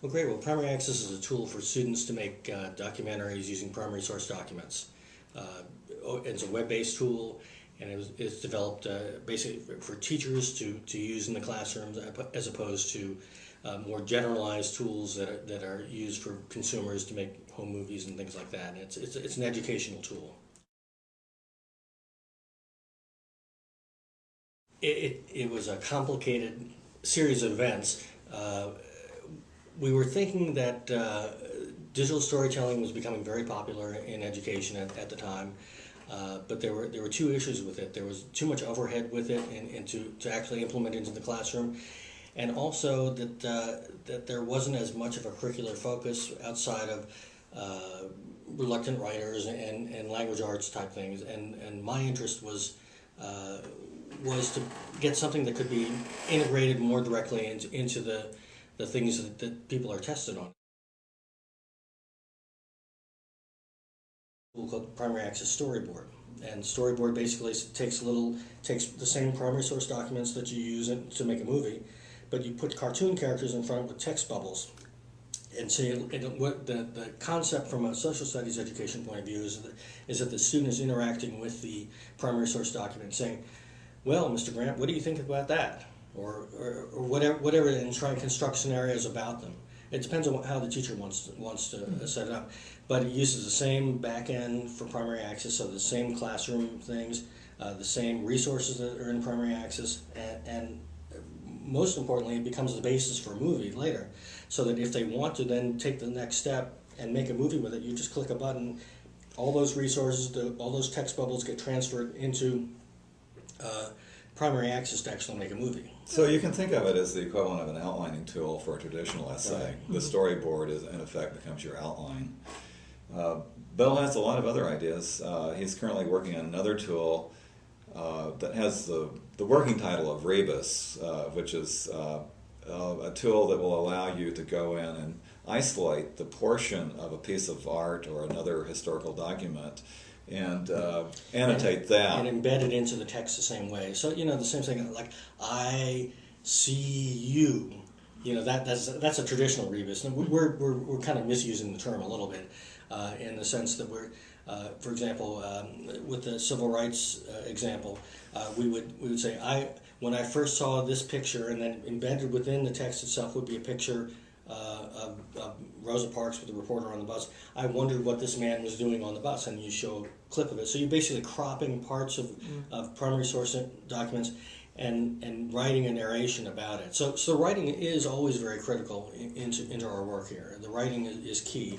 Well, great. Well, Primary Access is a tool for students to make documentaries using primary source documents. It's a web-based tool, and it's developed basically for teachers to use in the classrooms, as opposed to more generalized tools that are used for consumers to make home movies and things like that. And it's an educational tool. It was a complicated series of events. We were thinking that digital storytelling was becoming very popular in education at the time, but there were two issues with it. There was too much overhead with it, and to actually implement it into the classroom, and also that there wasn't as much of a curricular focus outside of reluctant writers and language arts type things. And my interest was to get something that could be integrated more directly into the things that people are tested on. We'll call it Primary Access Storyboard. And Storyboard basically takes the same primary source documents that you use to make a movie, but you put cartoon characters in front with text bubbles. And so what the concept from a social studies education point of view is that the student is interacting with the primary source document, saying, "Well, Mr. Grant, what do you think about that?" Or whatever, and try and construct scenarios about them. It depends on how the teacher wants to set it up, but it uses the same back end for primary access, so the same classroom things, the same resources that are in primary access, and most importantly, it becomes the basis for a movie later, so that if they want to then take the next step and make a movie with it, you just click a button, all those resources, all those text bubbles get transferred into primary access to actually make a movie. So you can think of it as the equivalent of an outlining tool for a traditional essay. Right. The storyboard in effect becomes your outline. Bill has a lot of other ideas. He's currently working on another tool that has the working title of Rebus, which is a tool that will allow you to go in and isolate the portion of a piece of art or another historical document and annotate that. And embed it into the text the same way. So, the same thing, like, I see you. That's a traditional rebus. And we're kind of misusing the term a little bit in the sense that we're, for example, with the civil rights example, we would say, when I first saw this picture, and then embedded within the text itself would be a picture of Rosa Parks with the reporter on the bus. I wondered what this man was doing on the bus, and you show a clip of it. So you're basically cropping parts of primary source documents and writing a narration about it. So writing is always very critical into our work here. The writing is key.